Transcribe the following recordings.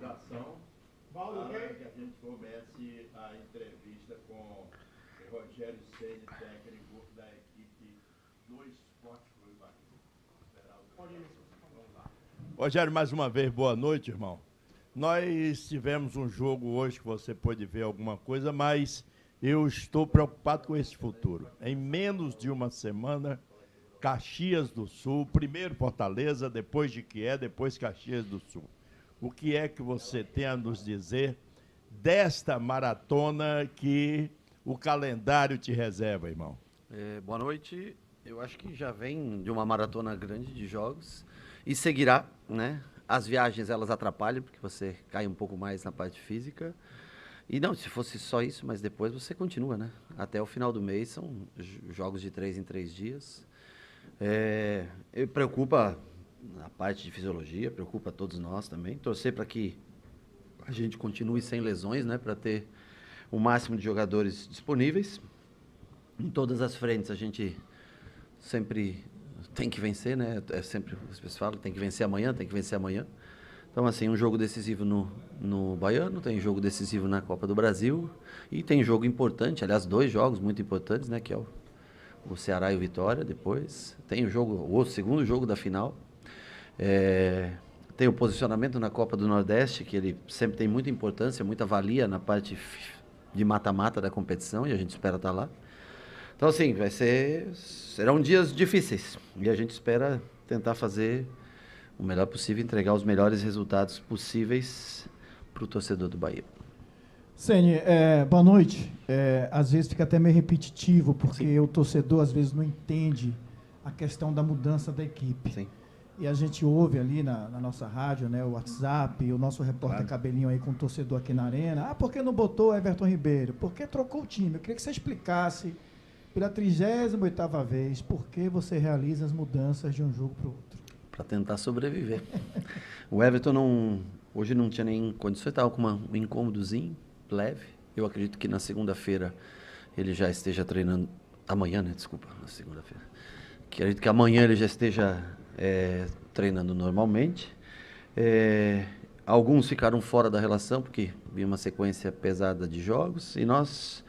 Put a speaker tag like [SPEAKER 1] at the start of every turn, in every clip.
[SPEAKER 1] autorização para que a gente comece a entrevista com o Rogério Ceni, técnico da equipe do Esporte Clube Bahia. Vamos lá. Rogério, mais uma vez, boa noite, irmão. Nós tivemos um jogo hoje que você pôde ver alguma coisa, mas eu estou preocupado com esse futuro. Em menos de uma semana, Caxias do Sul, primeiro Fortaleza, depois Jequié, depois Caxias do Sul. O que é que você tem a nos dizer desta maratona que o calendário te reserva, irmão?
[SPEAKER 2] Boa noite. Eu acho que já vem de uma maratona grande de jogos e seguirá, né? As viagens, elas atrapalham, porque você cai um pouco mais na parte física. E não, se fosse só isso, mas depois você continua, né? Até o final do mês são jogos de 3 em 3 dias. Preocupa a parte de fisiologia, preocupa todos nós também. Torcer para que a gente continue sem lesões, né? Para ter o máximo de jogadores disponíveis. Em todas as frentes a gente sempre tem que vencer, né? É sempre, as pessoas falam, tem que vencer amanhã, tem que vencer amanhã. Então, assim, um jogo decisivo no Baiano, tem jogo decisivo na Copa do Brasil e tem jogo importante, aliás, 2 jogos muito importantes, né? Que é o Ceará e o Vitória depois. Tem o segundo jogo da final. Tem o posicionamento na Copa do Nordeste, que ele sempre tem muita importância, muita valia na parte de mata-mata da competição e a gente espera estar lá. Então, assim, serão dias difíceis e a gente espera tentar fazer o melhor possível, entregar os melhores resultados possíveis para o torcedor do Bahia.
[SPEAKER 3] Ceni, boa noite. Às vezes fica até meio repetitivo, porque
[SPEAKER 2] Sim.
[SPEAKER 3] o torcedor às vezes não entende a questão da mudança da equipe.
[SPEAKER 2] Sim.
[SPEAKER 3] E a gente ouve ali na nossa rádio, né, o WhatsApp, o nosso repórter
[SPEAKER 2] Claro.
[SPEAKER 3] Cabelinho aí com o torcedor aqui na arena. Ah, por que não botou Everton Ribeiro? Por que trocou o time? Eu queria que você explicasse pela 38ª vez por que você realiza as mudanças de um jogo para o outro.
[SPEAKER 2] Para tentar sobreviver. O Everton hoje não tinha nem condições, estava com um incômodozinho leve. Eu acredito que na segunda-feira ele já esteja treinando. Amanhã, né? Desculpa, na segunda-feira. Acredito que amanhã ele já esteja treinando normalmente. Alguns ficaram fora da relação, porque vinha uma sequência pesada de jogos. E nós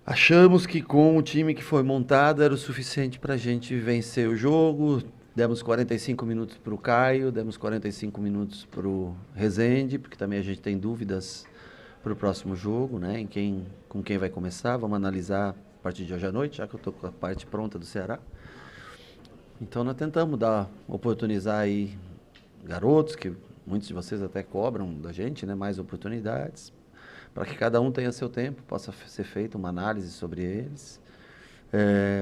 [SPEAKER 2] achamos que com o time que foi montado era o suficiente para a gente vencer o jogo. Demos 45 minutos para o Caio, demos 45 minutos para o Rezende, porque também a gente tem dúvidas para o próximo jogo, né? Com quem vai começar. Vamos analisar a partir de hoje à noite, já que eu estou com a parte pronta do Ceará. Então nós tentamos oportunizar aí garotos, que muitos de vocês até cobram da gente, né? Mais oportunidades, para que cada um tenha seu tempo, possa ser feita uma análise sobre eles.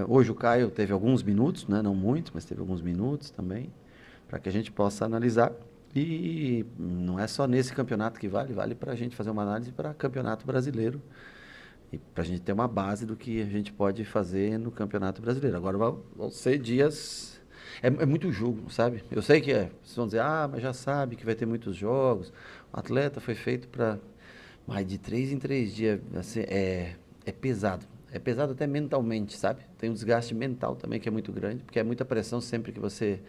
[SPEAKER 2] Hoje o Caio teve alguns minutos, né? Não muitos, mas teve alguns minutos também, para que a gente possa analisar. E não é só nesse campeonato que vale para a gente fazer uma análise para campeonato brasileiro e para a gente ter uma base do que a gente pode fazer no campeonato brasileiro. Agora vão ser dias... É muito jogo, sabe? Eu sei que vocês vão dizer, mas já sabe que vai ter muitos jogos. O atleta foi feito para mais de 3 em 3 dias. Assim, é pesado. É pesado até mentalmente, sabe? Tem um desgaste mental também que é muito grande, porque é muita pressão sempre que você...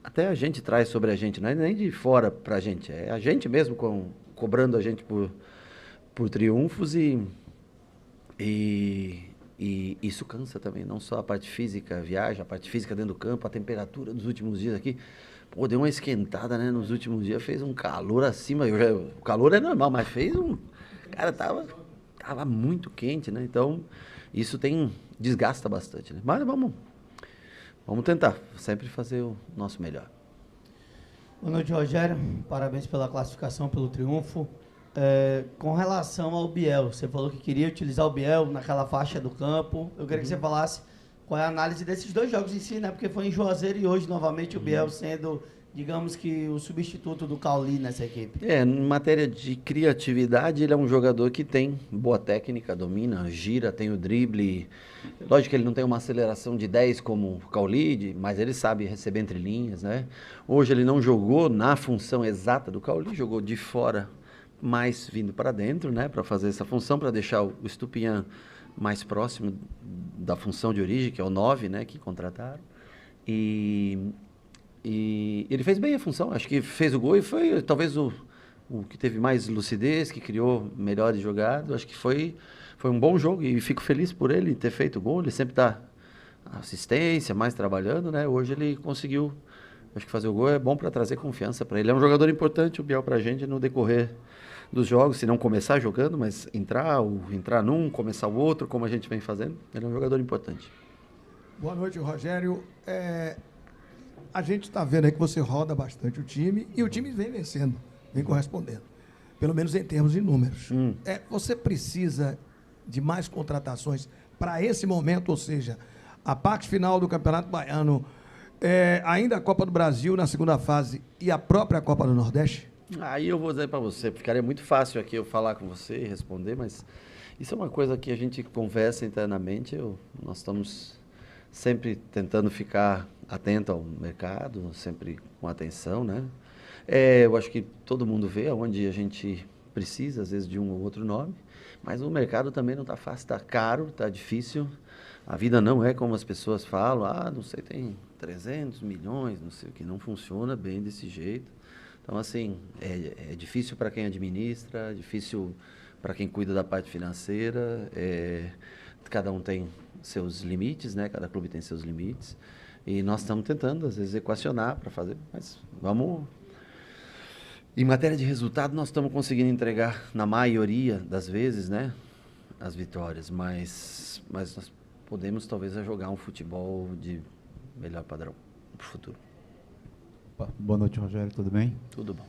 [SPEAKER 2] Até a gente traz sobre a gente, não é nem de fora pra gente, é a gente mesmo cobrando a gente por triunfos e isso cansa também, não só a parte física, a viagem, a parte física dentro do campo, a temperatura dos últimos dias aqui. Pô, deu uma esquentada, né? Nos últimos dias fez um calor acima, o calor é normal, mas cara, tava muito quente, né? Então, isso desgasta bastante, né? Mas vamos tentar, sempre fazer o nosso melhor.
[SPEAKER 4] Boa noite, Rogério. Parabéns pela classificação, pelo triunfo. Com relação ao Biel, você falou que queria utilizar o Biel naquela faixa do campo. Eu queria que você falasse qual é a análise desses 2 jogos em si, né? Porque foi em Juazeiro e hoje, novamente, o Biel sendo, digamos que, o substituto do Cauli nessa equipe.
[SPEAKER 2] Em matéria de criatividade, ele é um jogador que tem boa técnica, domina, gira, tem o drible. Lógico que ele não tem uma aceleração de 10 como o Cauli, mas ele sabe receber entre linhas, né? Hoje ele não jogou na função exata do Cauli, jogou de fora, mais vindo para dentro, né? Para fazer essa função, para deixar o Estupiñán mais próximo da função de origem, que é o 9, né? Que contrataram. E ele fez bem a função, acho que fez o gol e foi talvez o que teve mais lucidez, que criou melhores jogadas. Acho que foi um bom jogo e fico feliz por ele ter feito o gol. Ele sempre dá assistência, mais trabalhando, né? Hoje ele conseguiu, acho que fazer o gol é bom para trazer confiança para ele. É um jogador importante, o Biel, para a gente no decorrer dos jogos, se não começar jogando, mas entrar num, começar o outro, como a gente vem fazendo. Ele é um jogador importante.
[SPEAKER 5] Boa noite, Rogério. A gente está vendo aí que você roda bastante o time e o time vem vencendo, vem correspondendo, pelo menos em termos de números. Você precisa de mais contratações para esse momento, ou seja, a parte final do Campeonato Baiano, ainda a Copa do Brasil na segunda fase e a própria Copa do Nordeste?
[SPEAKER 2] Aí eu vou dizer para você, ficaria muito fácil aqui eu falar com você e responder, mas isso é uma coisa que a gente conversa internamente. Nós estamos sempre tentando ficar atento ao mercado, sempre com atenção, né? Eu acho que todo mundo vê onde a gente precisa, às vezes, de um ou outro nome, mas o mercado também não está fácil, está caro, está difícil. A vida não é como as pessoas falam, não sei, tem 300 milhões, não sei o que, não funciona bem desse jeito. Então, assim, é difícil para quem administra, difícil para quem cuida da parte financeira. Cada um tem seus limites, né? Cada clube tem seus limites. E nós estamos tentando, às vezes, equacionar para fazer, mas vamos... Em matéria de resultado, nós estamos conseguindo entregar, na maioria das vezes, né, as vitórias, mas nós podemos, talvez, jogar um futebol de melhor padrão para o futuro.
[SPEAKER 6] Boa noite, Rogério, tudo bem?
[SPEAKER 2] Tudo bom.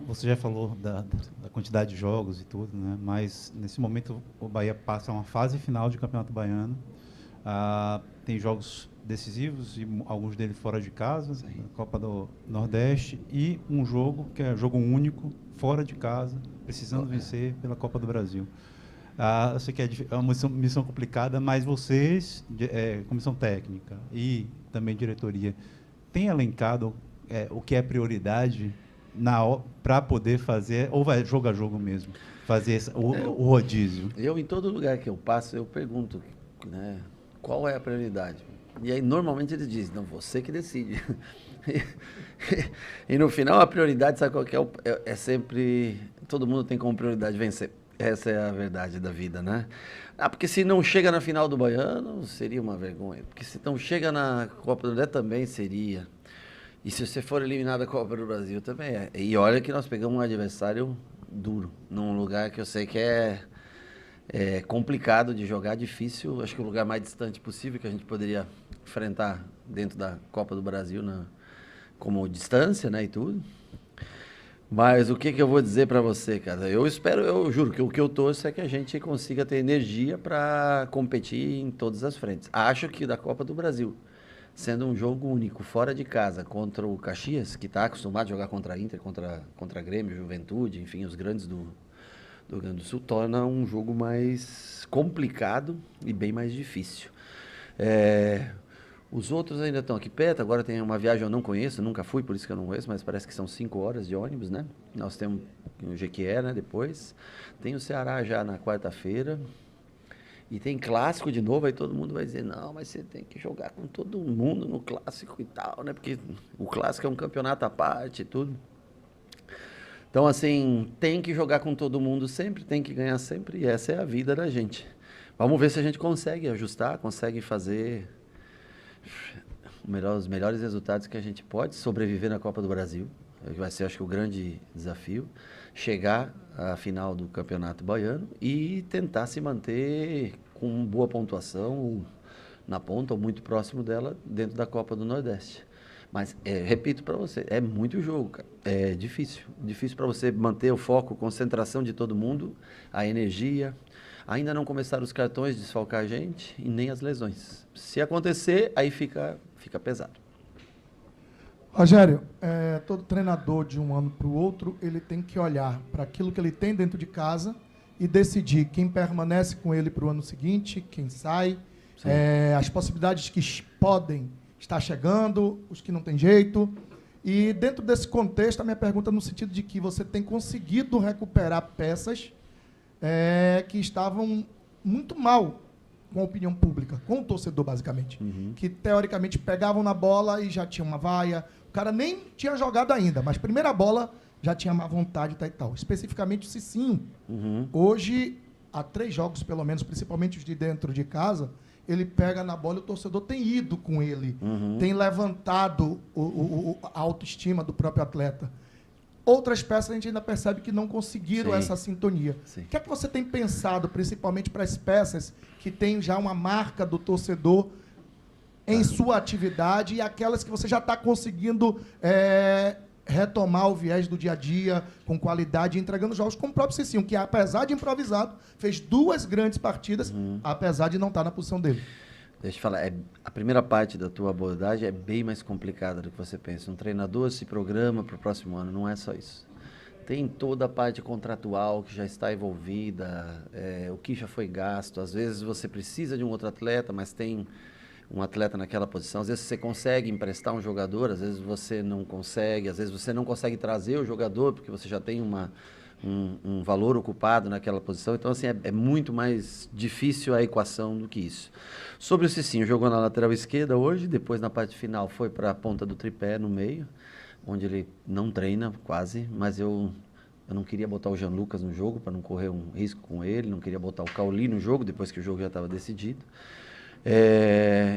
[SPEAKER 6] Você já falou da quantidade de jogos e tudo, né? Mas nesse momento o Bahia passa uma fase final de Campeonato Baiano. Tem jogos decisivos e alguns deles fora de casa, na Copa do Nordeste, e um jogo que é jogo único, fora de casa, precisando vencer pela Copa do Brasil. Eu sei que é uma missão complicada, mas vocês, comissão técnica e também diretoria, têm elencado o que é prioridade para poder fazer, ou vai jogo a jogo mesmo, fazer o rodízio?
[SPEAKER 2] Em todo lugar que eu passo, eu pergunto, né, qual é a prioridade? E aí, normalmente, eles dizem, não, você que decide. E no final, a prioridade, sabe qual que é? É sempre, todo mundo tem como prioridade vencer. Essa é a verdade da vida, né? Porque se não chega na final do Baiano, seria uma vergonha. Porque se não chega na Copa do Nordeste, também seria. E se você for eliminado da Copa do Brasil, também é. E olha que nós pegamos um adversário duro, num lugar que eu sei que é complicado de jogar, difícil. Acho que o lugar mais distante possível que a gente poderia enfrentar dentro da Copa do Brasil, como distância, né, e tudo. Mas o que eu vou dizer para você, cara? Eu juro que o que eu torço é que a gente consiga ter energia para competir em todas as frentes. Acho que da Copa do Brasil, sendo um jogo único, fora de casa, contra o Caxias, que está acostumado a jogar contra a Inter, contra Grêmio, Juventude, enfim, os grandes do Rio Grande do Sul, torna um jogo mais complicado e bem mais difícil. Os outros ainda estão aqui perto, agora tem uma viagem eu não conheço, nunca fui, por isso que eu não conheço, mas parece que são 5 horas de ônibus, né? Nós temos o Jequié, né, depois. Tem o Ceará já na quarta-feira. E tem clássico de novo, aí todo mundo vai dizer, não, mas você tem que jogar com todo mundo no clássico e tal, né? Porque o clássico é um campeonato à parte e tudo. Então, assim, tem que jogar com todo mundo sempre, tem que ganhar sempre, e essa é a vida da gente. Vamos ver se a gente consegue ajustar, consegue fazer os melhores resultados que a gente pode, sobreviver na Copa do Brasil. Vai ser, acho que, o grande desafio. Chegar à final do Campeonato Baiano e tentar se manter com boa pontuação na ponta ou muito próximo dela dentro da Copa do Nordeste. Mas, repito para você, é muito jogo, cara. É difícil. Difícil para você manter o foco, concentração de todo mundo, a energia. Ainda não começaram os cartões de desfalcar a gente e nem as lesões. Se acontecer, aí fica pesado.
[SPEAKER 5] Rogério, todo treinador de um ano para o outro, ele tem que olhar para aquilo que ele tem dentro de casa e decidir quem permanece com ele para o ano seguinte, quem sai, as possibilidades que podem estar chegando, os que não tem jeito. E dentro desse contexto, a minha pergunta é no sentido de que você tem conseguido recuperar peças que estavam muito mal com a opinião pública, com o torcedor, basicamente. Que, teoricamente, pegavam na bola e já tinha uma vaia. O cara nem tinha jogado ainda, mas primeira bola já tinha má vontade e tal. Especificamente o Cicinho.
[SPEAKER 2] Uhum.
[SPEAKER 5] Hoje, há 3 jogos, pelo menos, principalmente os de dentro de casa, ele pega na bola e o torcedor tem ido com ele, tem levantado a autoestima do próprio atleta. Outras peças a gente ainda percebe que não conseguiram
[SPEAKER 2] Sim.
[SPEAKER 5] essa sintonia.
[SPEAKER 2] Sim.
[SPEAKER 5] O que é que você tem pensado, principalmente para as peças que têm já uma marca do torcedor em sua atividade e aquelas que você já está conseguindo retomar o viés do dia a dia com qualidade, entregando jogos como o próprio Cicinho, que apesar de improvisado, fez 2 grandes partidas, apesar de não estar na posição dele.
[SPEAKER 2] Deixa eu falar, a primeira parte da tua abordagem é bem mais complicada do que você pensa. Um treinador se programa para o próximo ano, não é só isso. Tem toda a parte contratual que já está envolvida, o que já foi gasto. Às vezes você precisa de um outro atleta, mas tem um atleta naquela posição. Às vezes você consegue emprestar um jogador, às vezes você não consegue. Às vezes você não consegue trazer o jogador porque você já tem um valor ocupado naquela posição. Então, assim, é muito mais difícil a equação do que isso. Sobre o Cicinho, jogou na lateral esquerda hoje, depois na parte final foi para a ponta do tripé no meio, onde ele não treina quase, mas eu não queria botar o Jean Lucas no jogo para não correr um risco com ele, não queria botar o Cauli no jogo, depois que o jogo já estava decidido.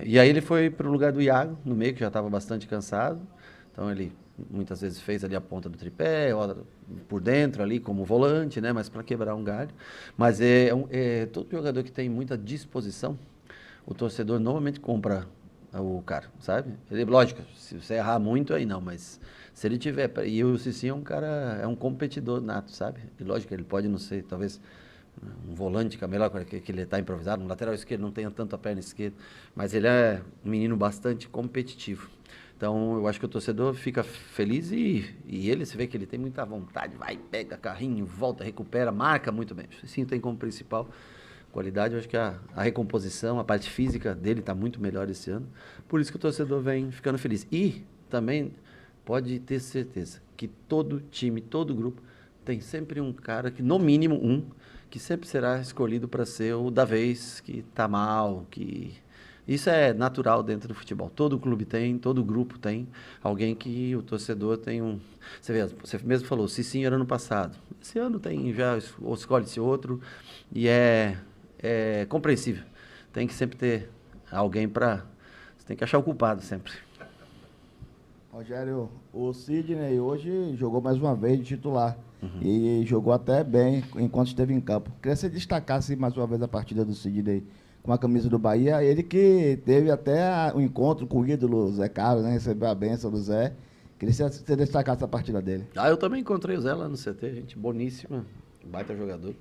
[SPEAKER 2] E aí ele foi para o lugar do Iago, no meio, que já estava bastante cansado. Então ele muitas vezes fez ali a ponta do tripé, por dentro ali como volante, né? Mas para quebrar um galho. Mas todo jogador que tem muita disposição, o torcedor normalmente compra o cara, sabe? Lógico, se você errar muito aí não, mas se ele tiver... E o Cicinho é um cara, é um competidor nato, sabe? E lógico, ele pode não ser, talvez... um volante que é melhor, que ele está improvisado, no lateral esquerdo não tenha tanto a perna esquerda, mas ele é um menino bastante competitivo. Então, eu acho que o torcedor fica feliz e ele, se vê que ele tem muita vontade, vai, pega carrinho, volta, recupera, marca muito bem. Sim, tem como principal qualidade, eu acho que a recomposição, a parte física dele está muito melhor esse ano, por isso que o torcedor vem ficando feliz. E também pode ter certeza que todo time, todo grupo, tem sempre um cara que, no mínimo que sempre será escolhido para ser o da vez, que está mal, que... Isso é natural dentro do futebol. Todo clube tem, todo grupo tem alguém que o torcedor tem um... Você mesmo falou, Cicinho era ano passado. Esse ano tem, já escolhe-se outro e é compreensível. Tem que sempre ter alguém para... Você tem que achar o culpado sempre.
[SPEAKER 7] Rogério, o Sidney hoje jogou mais uma vez de titular. E jogou até bem enquanto esteve em campo. Queria que você destacasse mais uma vez a partida do Sidney com a camisa do Bahia. Ele que teve até um encontro com o ídolo Zé Carlos, né? Recebeu a bênção do Zé. Queria que você destacasse a partida dele.
[SPEAKER 2] Eu também encontrei o Zé lá no CT, gente boníssima, baita jogador.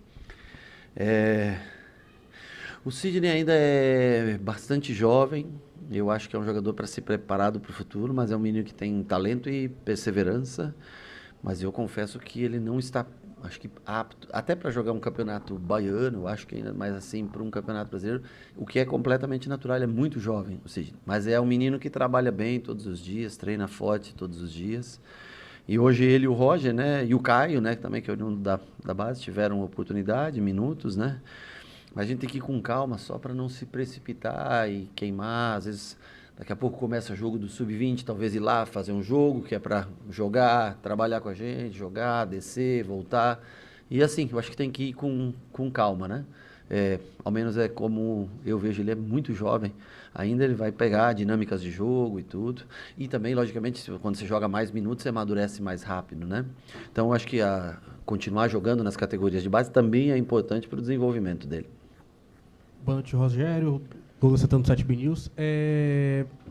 [SPEAKER 2] O Sidney ainda é bastante jovem. Eu acho que é um jogador para ser preparado para o futuro, mas é um menino que tem talento e perseverança. Mas eu confesso que ele não está, acho que apto, até para jogar um campeonato baiano, acho que ainda mais assim para um campeonato brasileiro, o que é completamente natural, ele é muito jovem, ou seja, mas é um menino que trabalha bem todos os dias, treina forte todos os dias. E hoje ele e o Roger, né, e o Caio, né, também que é o da base, tiveram oportunidade, minutos, né? Mas a gente tem que ir com calma só para não se precipitar e queimar, às vezes... Daqui a pouco começa o jogo do Sub-20, talvez ir lá fazer um jogo que é para jogar, trabalhar com a gente, jogar, descer, voltar. E assim, eu acho que tem que ir com calma, né? Ao menos é como eu vejo, ele é muito jovem. Ainda ele vai pegar dinâmicas de jogo e tudo. E também, logicamente, quando você joga mais minutos, você amadurece mais rápido, né? Então, eu acho que continuar jogando nas categorias de base também é importante para o desenvolvimento dele.
[SPEAKER 8] Boa noite, Rogério. Douglas Santana do 7B News.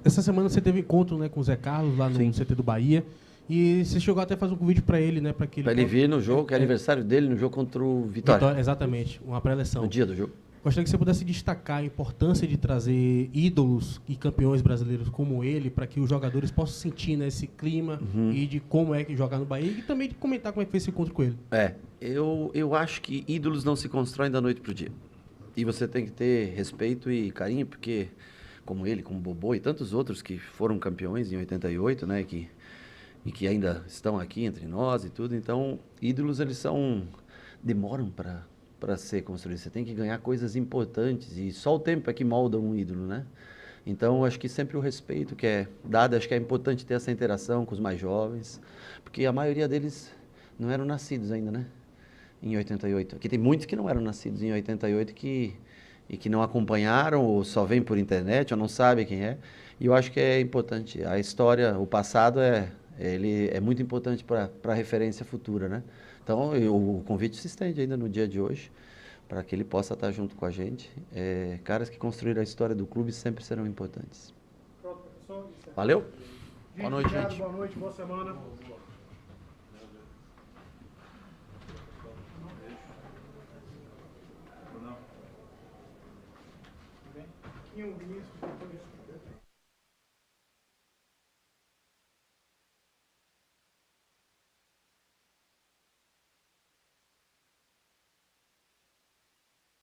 [SPEAKER 8] Essa semana você teve encontro, né, com o Zé Carlos lá no CT do Bahia. E você chegou até a fazer um convite para ele, né? Para ele
[SPEAKER 2] vir no jogo, que é aniversário dele, no jogo contra o Vitória.
[SPEAKER 8] Exatamente, uma pré-eleção.
[SPEAKER 2] No dia do jogo.
[SPEAKER 8] Gostaria que você pudesse destacar a importância de trazer ídolos e campeões brasileiros como ele, para que os jogadores possam sentir, né, esse clima e de como é que jogar no Bahia e também de comentar como é que foi esse encontro com ele.
[SPEAKER 2] Eu acho que ídolos não se constroem da noite para o dia. E você tem que ter respeito e carinho, porque como ele, como o Bobô e tantos outros que foram campeões em 88, né, e que ainda estão aqui entre nós e tudo, então ídolos eles demoram para ser construídos. Você tem que ganhar coisas importantes e só o tempo é que molda um ídolo, né? Então, acho que sempre o respeito que é dado, acho que é importante ter essa interação com os mais jovens, porque a maioria deles não eram nascidos ainda, né? Em 88. Aqui tem muitos que não eram nascidos em 88 e que não acompanharam, ou só vêm por internet, ou não sabem quem é. E eu acho que é importante. A história, o passado, ele é muito importante para a referência futura, né? Então, o convite se estende ainda no dia de hoje, para que ele possa estar junto com a gente. Caras que construíram a história do clube sempre serão importantes.
[SPEAKER 9] Pronto, professor.
[SPEAKER 2] Valeu? Boa noite,
[SPEAKER 9] obrigado,
[SPEAKER 2] gente.
[SPEAKER 9] boa noite, boa semana. Vinícius, depois